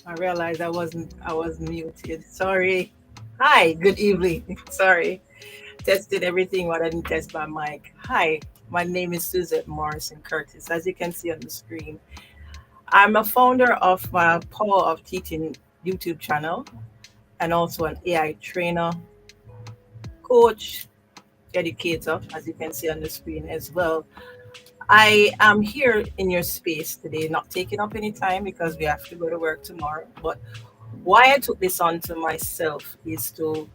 I realized I was muted. Sorry. Hi, good evening. Sorry. Tested everything, but I didn't test my mic. Hi, my name is Suzette Morrison Curtis. As you can see on the screen, I'm a founder of my Power of Teaching YouTube channel and also an AI trainer, coach, educator, as you can see on the screen as well. I am here in your space today, not taking up any time because we have to go to work tomorrow. But why I took this on to myself is to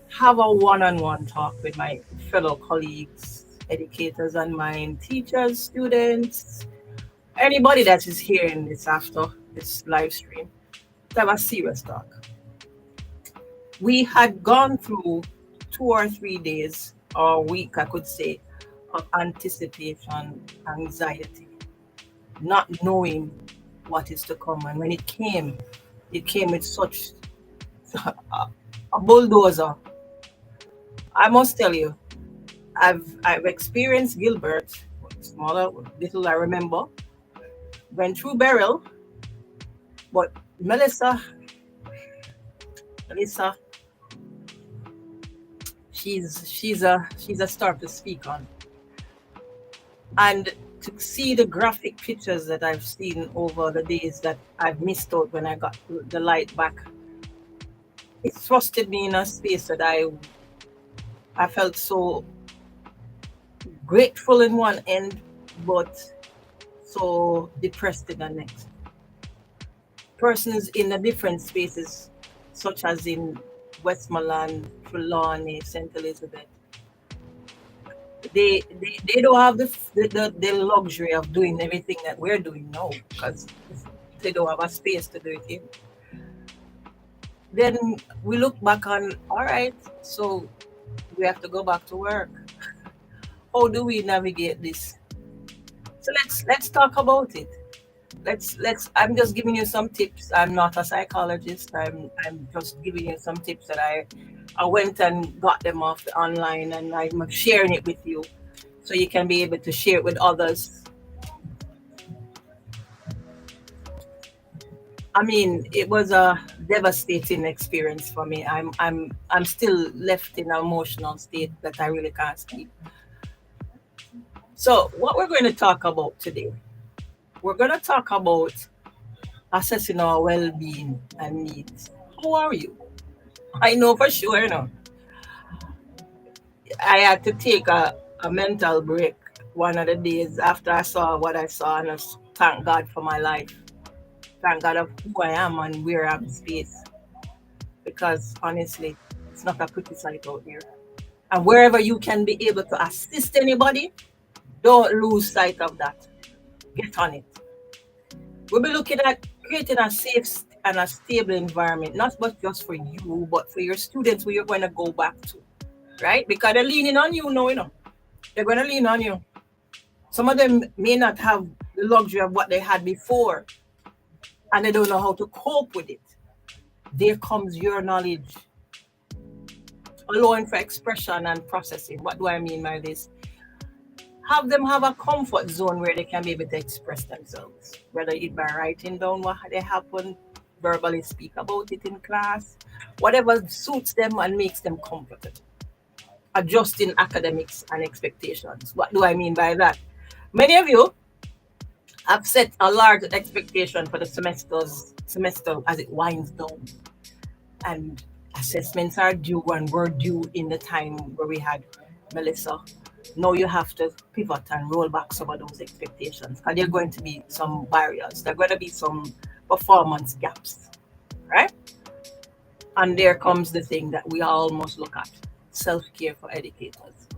have a one-on-one talk with my fellow colleagues, educators and mine, teachers, students, anybody that is hearing this after this live stream, to have a serious talk. We had gone through 2 or 3 days or a week, I could say, of anticipation, anxiety, not knowing what is to come. And when it came with such a bulldozer. I must tell you, I've experienced Gilbert, smaller, little I remember, went through Beryl, but Melissa, she's a star to speak on. And to see the graphic pictures that I've seen over the days that I've missed out when I got the light back, it thrusted me in a space that I felt so grateful in one end, but so depressed in the next. Persons in the different spaces, such as in Westmoreland, Trelawney, St. Elizabeth, they don't have the luxury of doing everything that we're doing now because they don't have a space to do it in. Then we look back on, all right, so we have to go back to work. How do we navigate this? So let's talk about it. Let's I'm just giving you some tips. I'm not a psychologist. I'm just giving you some tips that I went and got them off the online, and I'm sharing it with you so you can be able to share it with others. I mean, it was a devastating experience for me. I'm still left in an emotional state that I really can't speak. So what we're going to talk about today, we're going to talk about assessing our well-being and needs. How are you? I know for sure, I had to take a mental break one of the days after I saw what I saw, and I thank God for my life. Thank God of who I am and where I'm space. Because honestly, it's not a pretty sight out there. And wherever you can be able to assist anybody, don't lose sight of that. Get on it. We'll be looking at creating a safe and a stable environment, not but just for you, but for your students who you're going to go back to, right? Because they're leaning on you now, They're going to lean on you. Some of them may not have the luxury of what they had before, and they don't know how to cope with it. There comes your knowledge, allowing for expression and processing. What do I mean by this? Have them have a comfort zone where they can be able to express themselves, whether it by writing down what they happen, verbally speak about it in class, whatever suits them and makes them comfortable. Adjusting academics and expectations. What do I mean by that? Many of you have set a large expectation for the semester as it winds down, and assessments are due and were due in the time where we had Melissa. Now you have to pivot and roll back some of those expectations, and there are going to be some barriers. There are going to be some performance gaps, right? And there comes the thing that we all must look at: self-care for educators.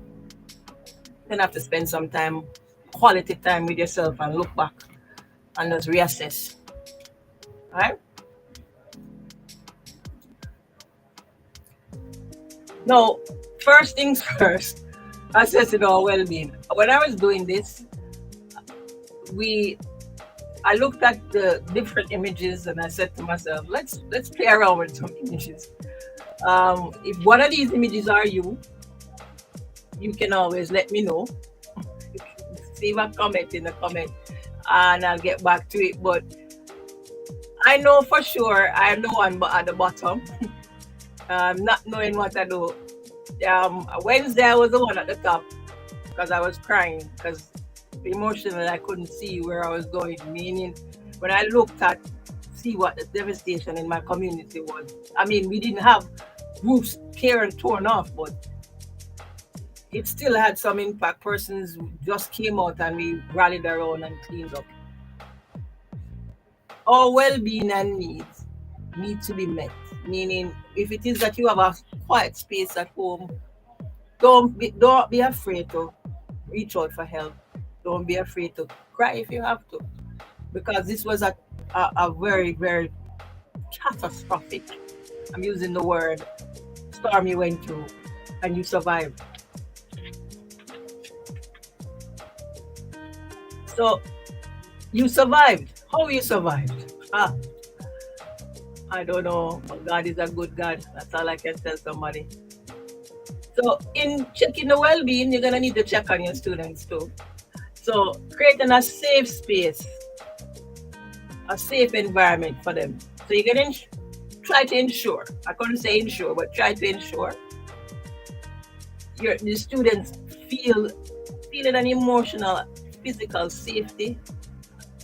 Then have to spend some time, quality time with yourself, and look back and just reassess, right? Now, first things first, assessing our well-being. When I was doing this, we I looked at the different images and I said to myself, let's play around with some images. If one of these images are you, you can always let me know. Leave a comment in the comment and I'll get back to it. But I know for sure I'm the one but at the bottom, not knowing what I do. Wednesday I was the one at the top because I was crying because emotionally I couldn't see where I was going. Meaning, when I looked at see what the devastation in my community was. I mean, we didn't have roofs tear and torn off, but it still had some impact. Persons just came out and we rallied around and cleaned up. Our well-being and needs need to be met. Meaning, if it is that you have a quiet space at home, don't be afraid to reach out for help. Don't be afraid to cry if you have to, because this was a very very catastrophic. I'm using the word storm you went through, and you survived. So you survived. How you survived? I don't know. But God is a good God. That's all I can tell somebody. So in checking the well-being, you're gonna need to check on your students too. So creating a safe space, a safe environment for them. So you can try to ensure. I couldn't say ensure, but try to ensure the students feeling an emotional, physical safety,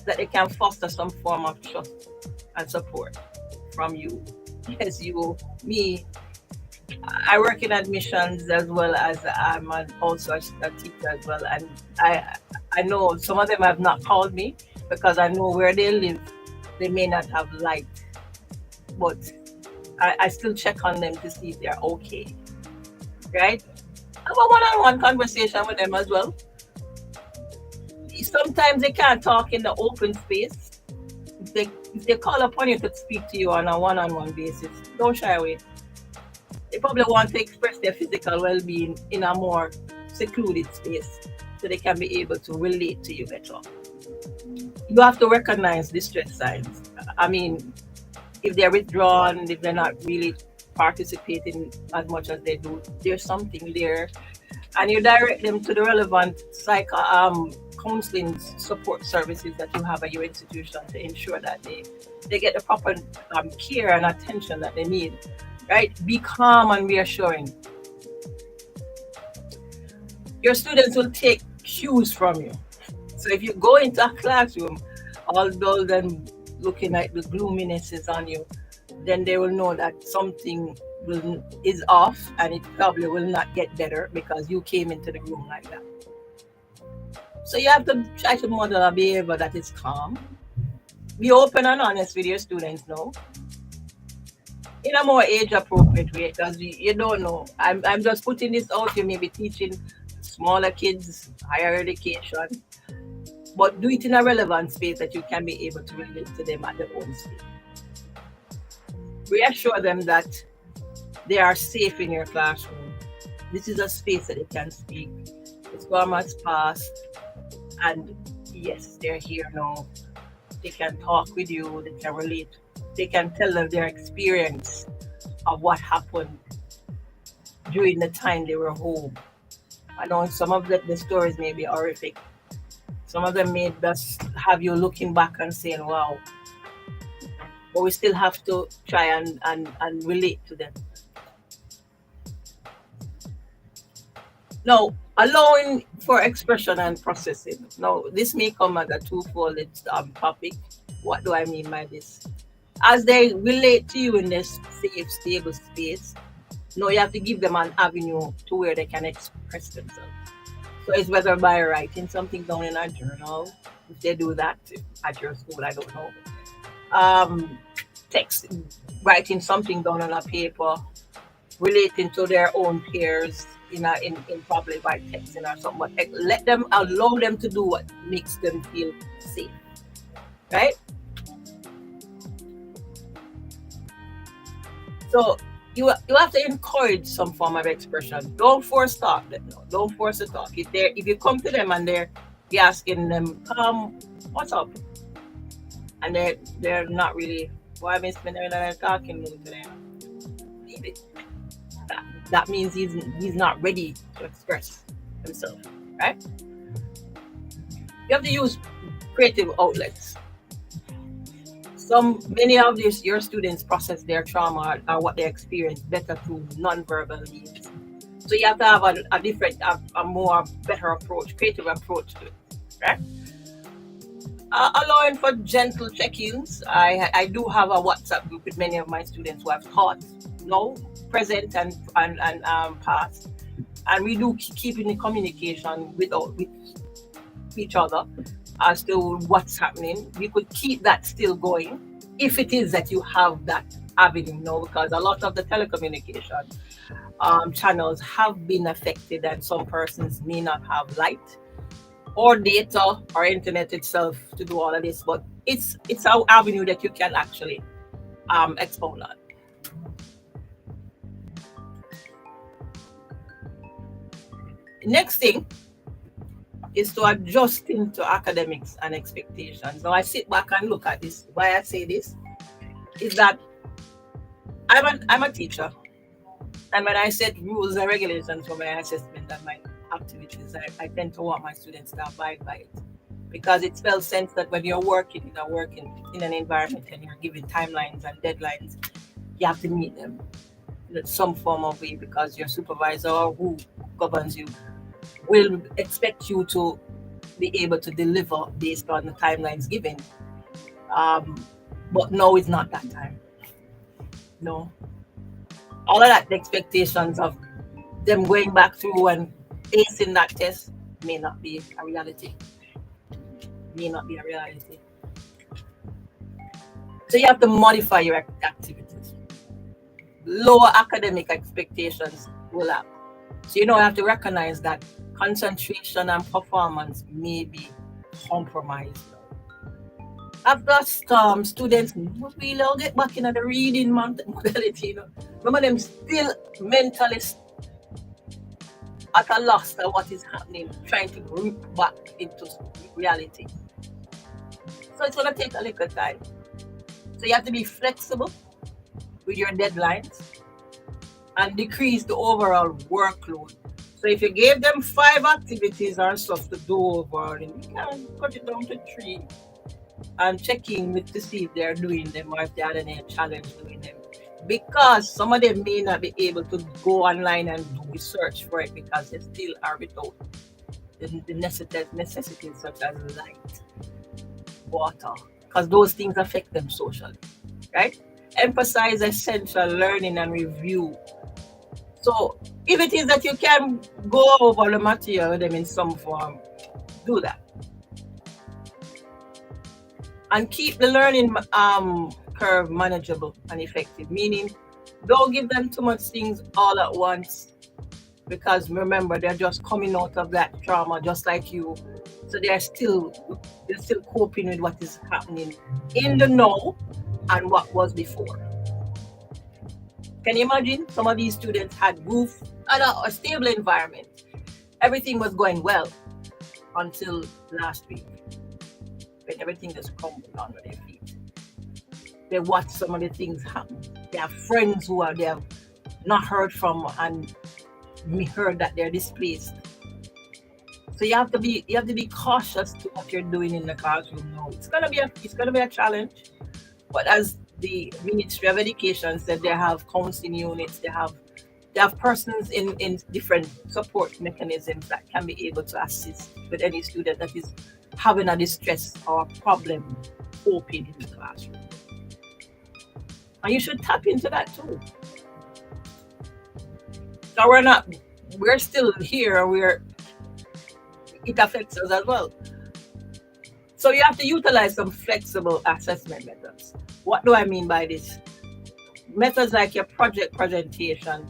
that they can foster some form of trust and support from you. Yes, you, me. I work in admissions as well as also a teacher as well, and I know some of them have not called me because I know where they live. They may not have light, but I still check on them to see if they're okay. Right? Have a one-on-one conversation with them as well. Sometimes they can't talk in the open space. If they call upon you to speak to you on a one-on-one basis, don't shy away. They probably want to express their physical well-being in a more secluded space so they can be able to relate to you better. You have to recognize distress signs. I mean, if they're withdrawn, if they're not really participating as much as they do, there's something there. And you direct them to the relevant counseling support services that you have at your institution to ensure that they get the proper care and attention that they need. Right? Be calm and reassuring. Your students will take cues from you. So if you go into a classroom, although them looking at the gloominess is on you, then they will know that something is off, and it probably will not get better because you came into the room like that. So you have to try to model a behavior that is calm. Be open and honest with your students now, in a more age appropriate way, because you don't know. I'm just putting this out. You may be teaching smaller kids higher education, but do it in a relevant space that you can be able to relate to them at their own speed. Reassure them that they are safe in your classroom. This is a space that they can speak. The storm has passed, and yes, they're here now. They can talk with you, they can relate, they can tell them their experience of what happened during the time they were home. I know some of the stories may be horrific. Some of them may just have you looking back and saying, wow. But we still have to try and relate to them. Now, allowing for expression and processing. Now, this may come as a twofold topic. What do I mean by this? As they relate to you in this safe, stable space, now you have to give them an avenue to where they can express themselves. So it's whether by writing something down in a journal, if they do that at your school, I don't know. Text, writing something down on a paper, relating to their own peers in probably by texting or something. But allow them to do what makes them feel safe, right? So you have to encourage some form of expression. Don't force talk them. No, don't force the talk. If you come to them and you're asking them, what's up? And they're not really, why am I spending a talking mood today? Leave it. That means he's not ready to express himself, right? You have to use creative outlets. Many of your students process their trauma or what they experience better through non-verbal means. So you have to have a different, a more better approach, creative approach to it, right? Allowing for gentle check-ins. I do have a WhatsApp group with many of my students who have taught, present and past, and we do keep in communication with each other as to what's happening. We could keep that still going if it is that you have that avenue, because a lot of the telecommunication channels have been affected, and some persons may not have light or data or internet itself to do all of this, but it's our avenue that you can actually expound on. Next thing is to adjust into academics and expectations. Now I sit back and look at this. Why I say this is that I'm a teacher, and when I set rules and regulations for my assessment and my activities, I tend to want my students to abide by it, because it spells sense that when you're working in an environment and you're given timelines and deadlines, you have to meet them in some form of way, because your supervisor or who governs you will expect you to be able to deliver based on the timelines given. But no, it's not that time. No. All of that, the expectations of them going back through and acing that test may not be a reality. May not be a reality. So you have to modify your activities. Lower academic expectations will have. So you have to recognize that concentration and performance may be compromised. I've got students really get back into the reading modality. Remember them still mentally at a loss at what is happening, trying to root back into reality. So it's going to take a little time. So you have to be flexible with your deadlines and decrease the overall workload. So if you gave them 5 activities or stuff to do overall, then you can cut it down to 3 and check in with to see if they're doing them or if they had any challenge doing them. Because some of them may not be able to go online and do research for it, because they still are without the necessities such as light, water, because those things affect them socially, right? Emphasize essential learning and review. So if it is that you can go over the material with them in some form, do that. And keep the learning curve manageable and effective, meaning don't give them too much things all at once, because remember, they're just coming out of that trauma just like you. So they're still coping with what is happening in the now and what was before. Can you imagine? Some of these students had roof and a stable environment. Everything was going well until last week, when everything just crumbled under their feet. They watch some of the things happen. They have friends who they have not heard from, and we heard that they're displaced. So you have to be cautious to what you're doing in the classroom now. It's gonna be a challenge, but as the Ministry of Education said, they have counseling units. They have persons in different support mechanisms that can be able to assist with any student that is having a distress or a problem coping in the classroom. And you should tap into that too. So we're still here, it affects us as well. So you have to utilize some flexible assessment methods. What do I mean by this? Methods like your project presentation.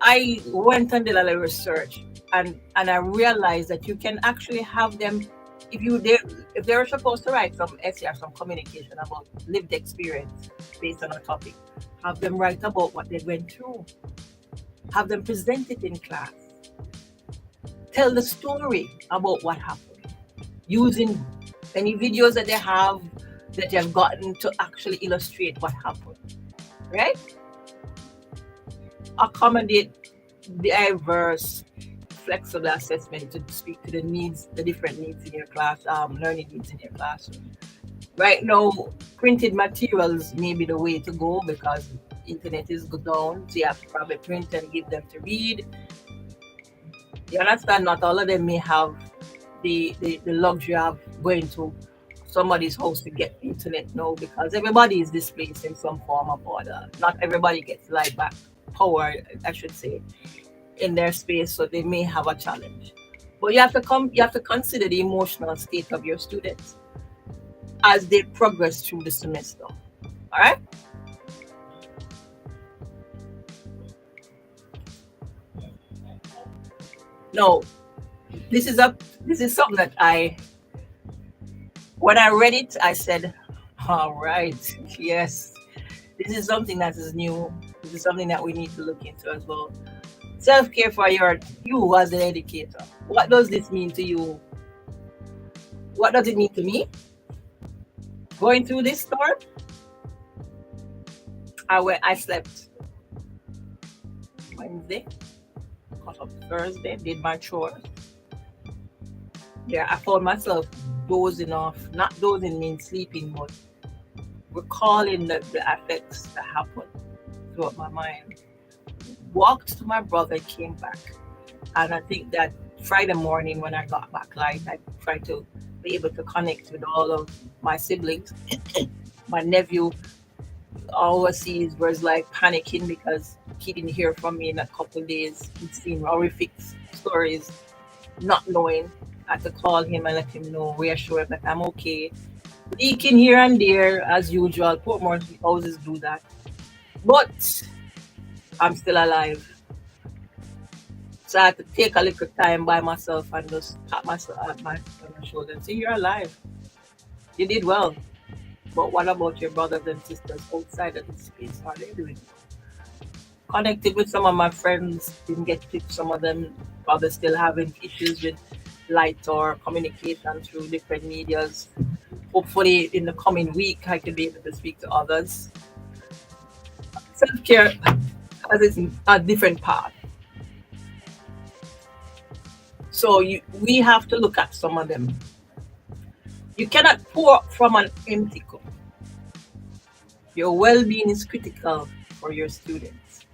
I went and did a little research, and I realized that you can actually have them, if they're supposed to write some essay or some communication about lived experience based on a topic, have them write about what they went through. Have them present it in class. Tell the story about what happened, using any videos that they have gotten to actually illustrate what happened, right? Accommodate diverse, flexible assessment to speak to the different needs in your class, learning needs in your classroom. Right now, printed materials may be the way to go because internet is go down, so you have to probably print and give them to read. You understand? Not all of them may have the luxury of going to somebody's house to get internet now because everybody is displaced in some form of order. Not everybody gets light back power, I should say, in their space, so they may have a challenge. But you have to consider the emotional state of your students as they progress through the semester. All right? No, this is a this is something that I when I read it, I said, all right, yes, this is something that is new. This is something that we need to look into as well. Self care for you as an educator. What does this mean to you? What does it mean to me? Going through this storm, I slept Wednesday, got up Thursday, did my chores. Yeah, I found myself dozing off. Not dozing means sleeping, but recalling the effects that happened throughout my mind. Walked to my brother, came back. And I think that Friday morning when I got back, like I tried to be able to connect with all of my siblings. My nephew overseas was like panicking because he didn't hear from me in a couple of days. He'd seen horrific stories, not knowing. I had to call him and let him know, reassure him that I'm okay. Leaking here and there as usual. Portmore houses do that. But I'm still alive. So I had to take a little time by myself and just pat myself on my shoulder and say, you're alive. You did well. But what about your brothers and sisters outside of this space? How are they doing? Connected with some of my friends, didn't get to some of them probably still having issues with light or communication through different medias. Hopefully in the coming week I can be able to speak to others. Self-care has its a different path. So we have to look at some of them. You cannot pour from an empty cup. Your well-being is critical for your students.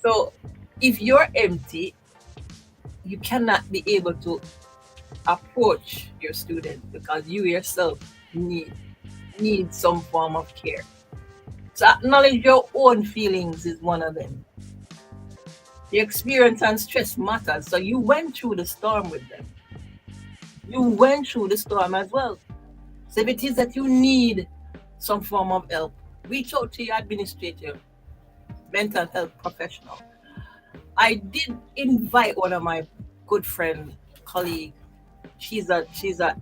So if you're empty, you cannot be able to approach your students because you yourself need need some form of care. So acknowledge your own feelings is one of them. The experience and stress matters. So you went through the storm with them. You went through the storm as well. So if it is that you need some form of help, reach out to your administrator, mental health professional. I did invite one of my good friend, colleague. She's an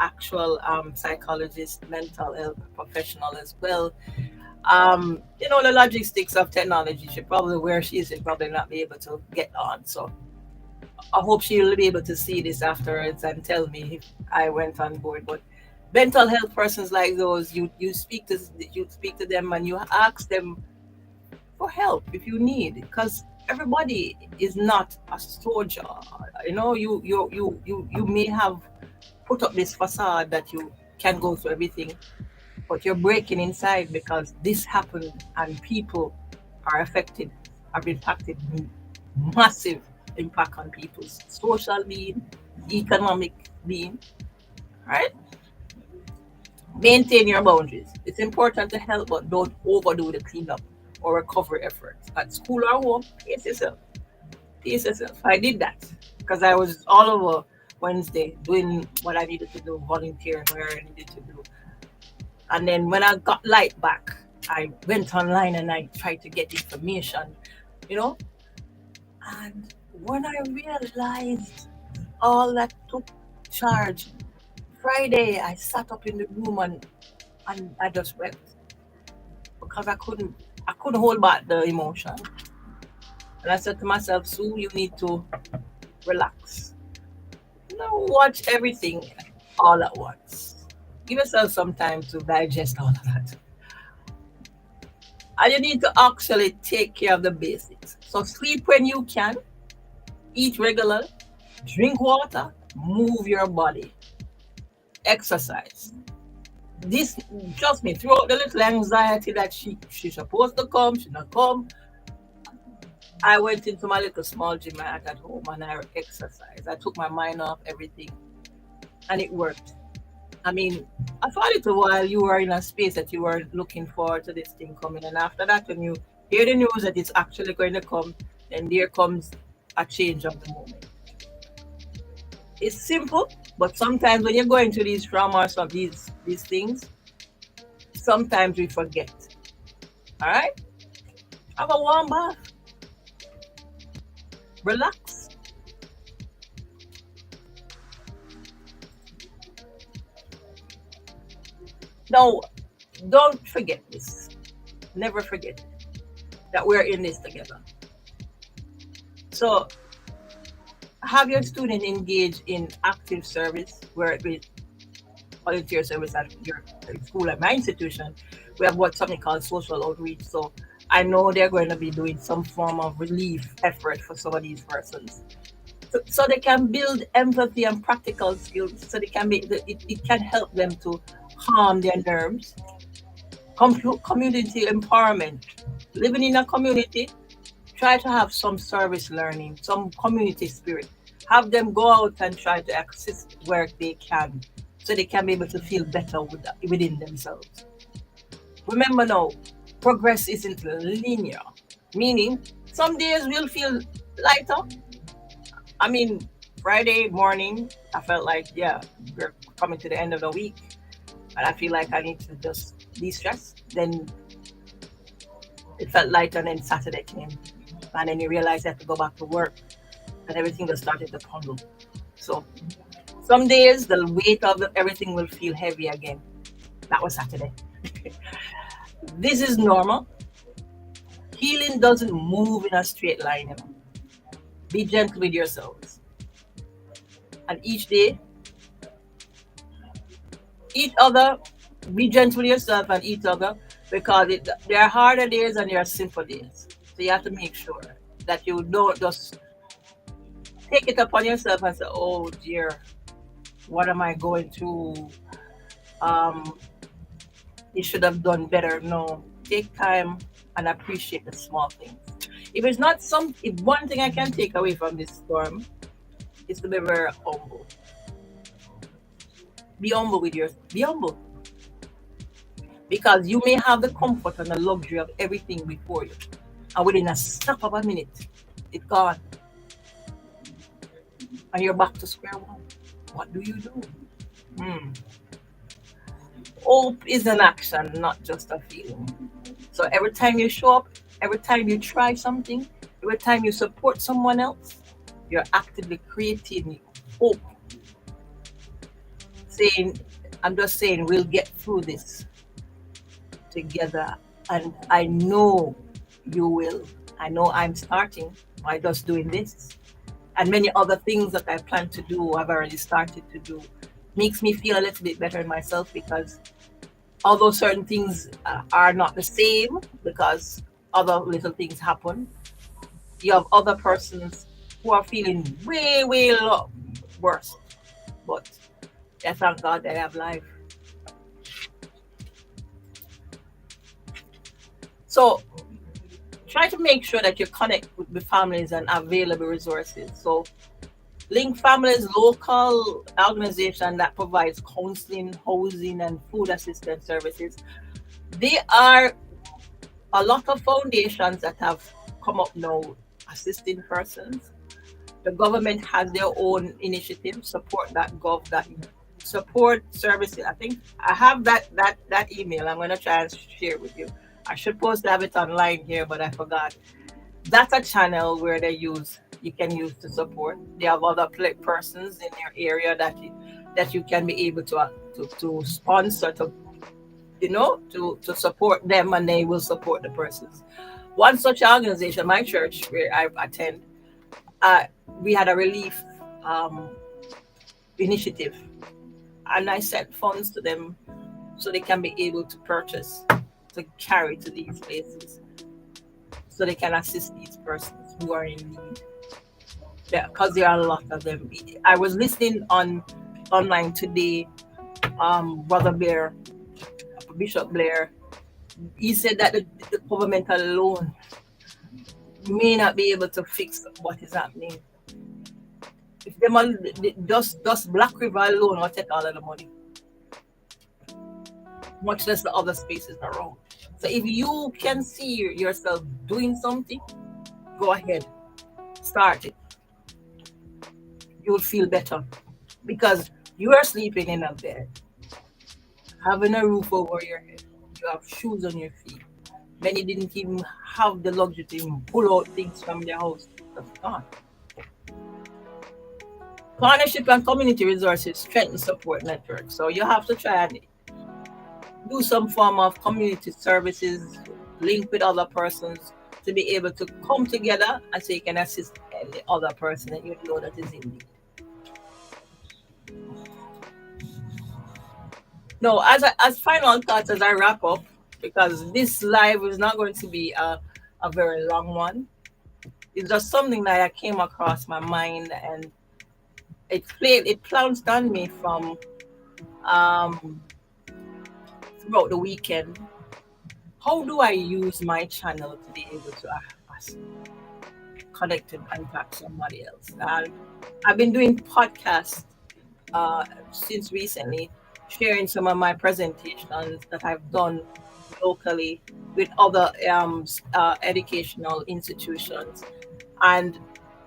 actual psychologist, mental health professional as well. The logistics of technology, she probably where she is, she'll probably not be able to get on. So I hope she'll be able to see this afterwards and tell me if I went on board. But mental health persons like those, you speak to them and you ask them for help if you need, because everybody is not a soldier. You may have put up this facade that you can go through everything, but you're breaking inside because this happened and people are affected, are impacted, massive impact on people's social being, economic being, right? Maintain your boundaries. It's important to help, but don't overdo the cleanup or recovery efforts. At school or home, pace yourself. Pace yourself. I did that because I was all over Wednesday doing what I needed to do, volunteering where I needed to do. And then when I got light back, I went online and I tried to get information, you know. And when I realized all that took charge, Friday I sat up in the room and I just wept because I couldn't hold back the emotion. And I said to myself, Sue, you need to relax. Don't watch everything all at once. Give yourself some time to digest all of that. And you need to actually take care of the basics. So sleep when you can, eat regular, drink water, move your body, exercise. This, trust me, throughout the little anxiety that she's supposed to come, she not come, I went into my little small gym I had at home and I exercised. I took my mind off everything and it worked. I mean, I thought it a while you were in a space that you were looking forward to this thing coming, and after that, when you hear the news that it's actually going to come, then there comes a change of the moment. It's simple, but sometimes when you're going through these traumas of these things, sometimes we forget. All right, have a warm bath, relax. Now, don't forget this. Never forget that we're in this together. So have your student engage in active service, where it be volunteer service at your school, at my institution. We have what something called social outreach. So I know they're going to be doing some form of relief effort for some of these persons. So they can build empathy and practical skills. So they can be it can help them to calm their nerves. Community empowerment. Living in a community, try to have some service learning, some community spirit. Have them go out and try to assist where they can, so they can be able to feel better within themselves. Remember now, progress isn't linear, meaning some days we'll feel lighter. I mean, Friday morning, I felt like, yeah, we're coming to the end of the week, and I feel like I need to just de stress. Then it felt lighter, and then Saturday came, and then you realize you have to go back to work, and everything just started to crumble. So some days the weight of everything will feel heavy again. That was Saturday. This is normal. Healing doesn't move in a straight line. Be gentle with yourselves. And each day, each other, be gentle with yourself and each other, because there are harder days and there are simple days. So you have to make sure that you don't just take it upon yourself and say, oh dear, what am I going through? Um, you should have done better. No, take time and appreciate the small things. If it's not some, if one thing I can take away from this storm is to be very humble. Be humble with yours. Be humble, because you may have the comfort and the luxury of everything before you, and within a snap of a minute, it's gone, and you're back to square one. What do you do? Hmm. Hope is an action, not just a feeling. So every time you show up, every time you try something, every time you support someone else, you're actively creating hope. Saying, I'm just saying, we'll get through this together. And I know you will. I know I'm starting by just doing this. And many other things that I plan to do, I've already started to do. Makes me feel a little bit better in myself, because although certain things are not the same, because other little things happen, you have other persons who are feeling way, way worse. But I thank God they have life. So try to make sure that you connect with the families and available resources. So Link Families, local organization that provides counseling, housing, and food assistance services. They are a lot of foundations that have come up now assisting persons. The government has their own initiative, support.gov, that support services. I think I have that email. I'm gonna try and share it with you. I should post to have it online here, but I forgot. That's a channel where you can use to support. They have other persons in your area that you can be able to sponsor, to to support them, and they will support the persons. One such organization, my church where I attend, uh, we had a relief um, initiative, and I sent funds to them so they can be able to purchase, to carry to these places, so they can assist these persons who are in need. Yeah, because there are a lot of them. I was listening on online today, Brother Bear. Bishop Blair, he said that the government alone may not be able to fix what is happening. If them all, just Black River alone will take all of the money, much less the other spaces around. So if you can see yourself doing something, go ahead, start it. You'll feel better because you are sleeping in a bed, having a roof over your head, you have shoes on your feet. Many didn't even have the luxury to even pull out things from their house. That's gone. Partnership and community resources strengthen support networks. So you have to try and do some form of community services, link with other persons to be able to come together and so you can assist the other person that you know that is in need. No, as final thoughts as I wrap up, because this live is not going to be a very long one. It's just something that I came across my mind and it pounced on me from throughout the weekend. How do I use my channel to be able to connect and impact somebody else? And I've been doing podcasts since recently, sharing some of my presentations that I've done locally with other educational institutions. And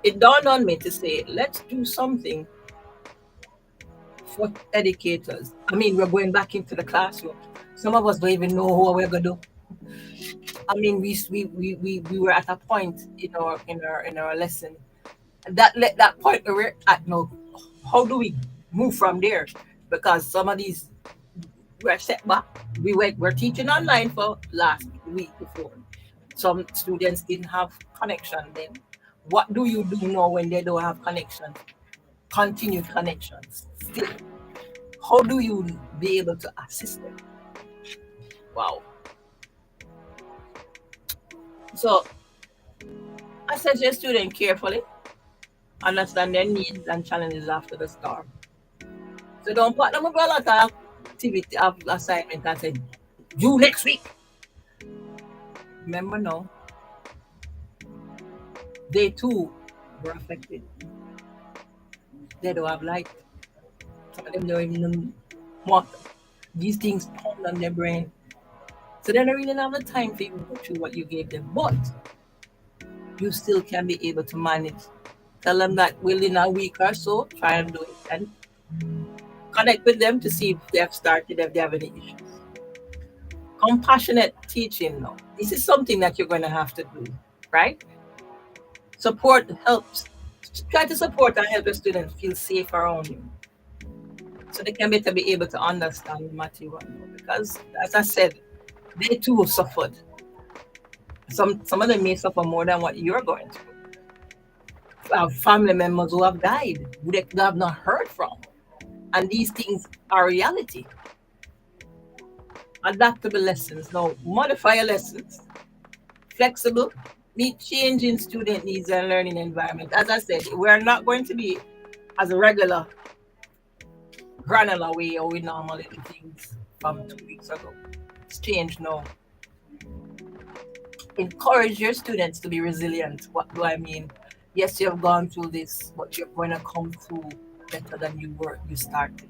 it dawned on me to say, let's do something for educators. I mean, we're going back into the classroom. Some of us don't even know what we're gonna do. I mean, we were at a point in our lesson that point where we're at now. How do we move from there? Because some of these were set back. We're teaching online for last week before. Some students didn't have connection then. What do you do now when they don't have connection? Continued connections. Still, how do you be able to assist them? Wow. So assess your student carefully, understand their needs and challenges after the storm. So don't put them up a lot of activity of assignment and say, due next week. Remember now, they too were affected. They don't have light. Some of them don't even know what these things pound on their brain. So they don't really have the time for you to go through what you gave them. But you still can be able to manage. Tell them that within a week or so, try and do it and connect with them to see if they have started, if they have any issues. Compassionate teaching now. This is something that you're going to have to do, right? Support helps. Try to support and help the students feel safe around you. So they can better be able to understand the material. Because as I said, they too suffered. Some of them may suffer more than what you're going through. Have family members who have died, who they have not heard from. And these things are reality. Adaptable lessons. Now, modify your lessons. Flexible. Meet changing student needs and learning environment. As I said, we're not going to be as a regular granular way or we normally do things from 2 weeks ago. It's changed now. Encourage your students to be resilient. What do I mean? Yes, you have gone through this, but you're going to come through better than you started.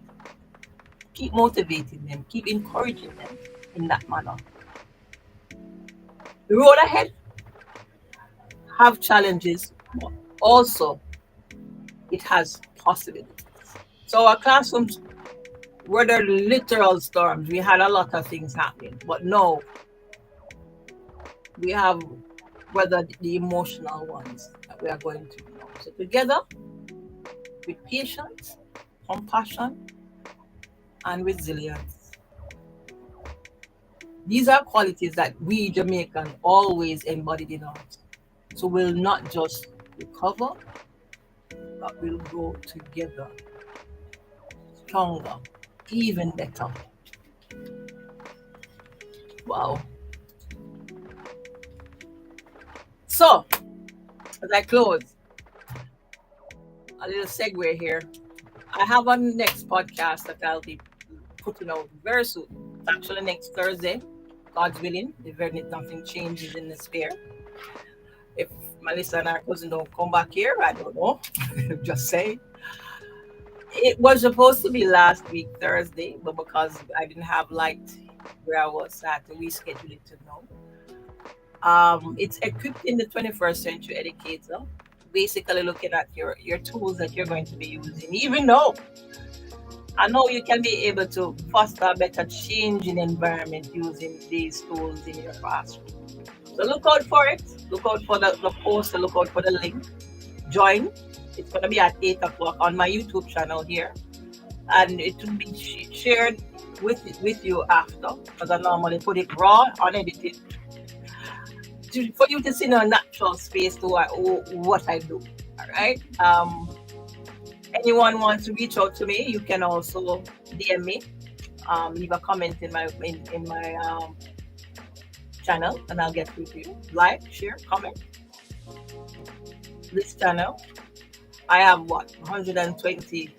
Keep motivating them, keep encouraging them in that manner. The road ahead have challenges, but also it has possibilities. So our classrooms were there literal storms. We had a lot of things happening, but now we have weathered the emotional ones that we are going through now. So together, with patience, compassion, and resilience. These are qualities that we Jamaicans always embodied in us. So we'll not just recover, but we'll grow together, stronger, even better. Wow. So, as I close, a little segue here. I have a next podcast that I'll be putting out very soon. Actually, next Thursday, God's willing, if nothing changes in the sphere. If Melissa and our cousin don't come back here, I don't know. Just say. It was supposed to be last week, Thursday, but because I didn't have light where I was, I had to reschedule it to now. It's equipped in the 21st century educator, basically looking at your tools that you're going to be using. Even though I know you can be able to foster a better change in environment using these tools in your classroom. So look out for it. Look out for the post. Look out for the link. Join. It's going to be at 8 o'clock on my YouTube channel here. And it will be shared with you after, because I normally put it raw, unedited, for you to see in a natural space to what I do. All right. Anyone wants to reach out to me, you can also DM me, leave a comment in my channel, and I'll get through to you. Like, share, comment. This channel, I have 120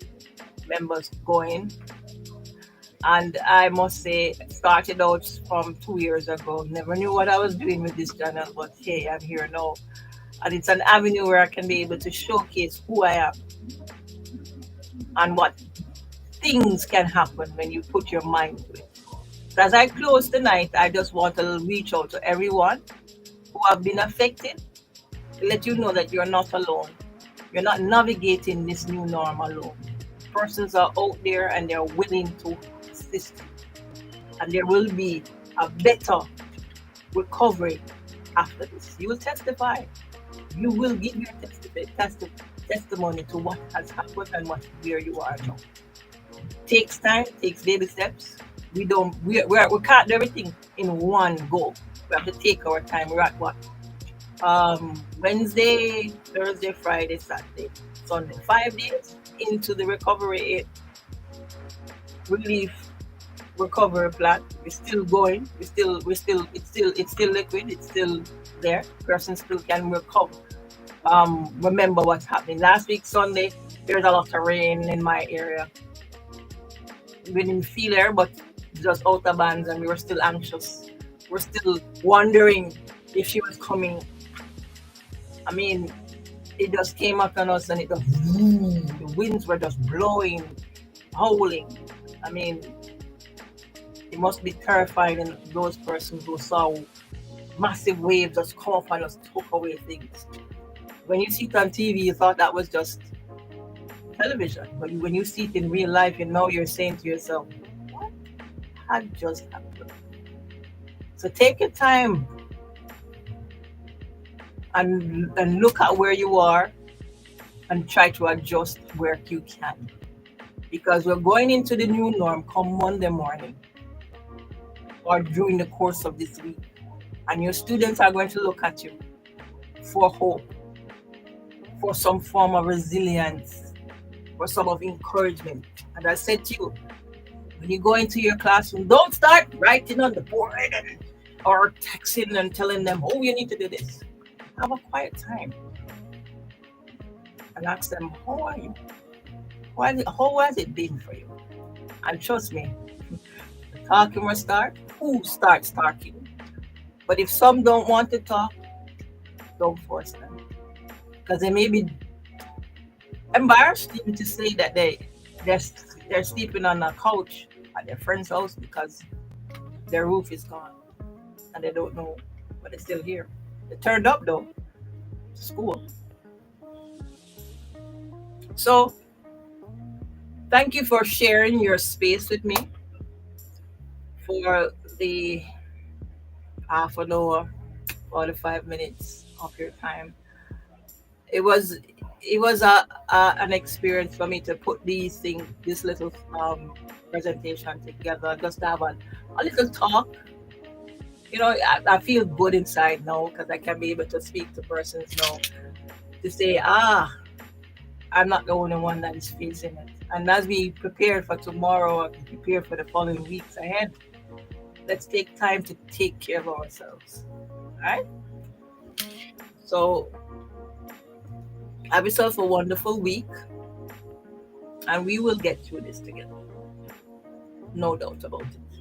members going, and I must say, started out from 2 years ago. Never knew what I was doing with this channel, but hey, I'm here now, and it's an avenue where I can be able to showcase who I am and what things can happen when you put your mind to it. So as I close tonight, I just want to reach out to everyone who have been affected to let you know that you're not alone. You're not navigating this new norm alone. Persons are out there and they're willing to assist you. And there will be a better recovery after this. You will testify. You will give your testimony to what has happened and where you are now. Takes time, takes baby steps. We can't do everything in one go. We have to take our time. We're at what? Wednesday, Thursday, Friday, Saturday, Sunday. 5 days into the recovery relief recovery plan. We're still going. It's still liquid. It's still there. Person still can recover. Remember what's happening. Last week Sunday, there's a lot of rain in my area. We didn't feel her, but just out of bands, and we were still anxious. We're still wondering if she was coming. I mean, it just came up on us, and it just the winds were just blowing, howling. I mean, it must be terrifying in those persons who saw massive waves just come up and just took away things. When you see it on TV, you thought that was just television. But when you see it in real life, you know you're saying to yourself, what had just happened? So take your time and look at where you are and try to adjust where you can. Because we're going into the new norm come Monday morning or during the course of this week. And your students are going to look at you for hope, for some form of resilience, for some of encouragement. And I said to you, when you go into your classroom, don't start writing on the board or texting and telling them, oh, you need to do this. Have a quiet time and ask them, how are you? How has it been for you? And trust me, the talking will start. Who starts talking? But if some don't want to talk, don't force them. Because they may be embarrassed even to say that they're sleeping on a couch at their friend's house because their roof is gone and they don't know, but they're still here. They turned up though to school. So thank you for sharing your space with me for the half an hour, 45 minutes of your time. It was an experience for me to put this little presentation together, just to have a little talk. I feel good inside now because I can be able to speak to persons now to say, I'm not the only one that is facing it. And as we prepare for tomorrow and prepare for the following weeks ahead, let's take time to take care of ourselves. All right? So have yourself a wonderful week, and we will get through this together. No doubt about it.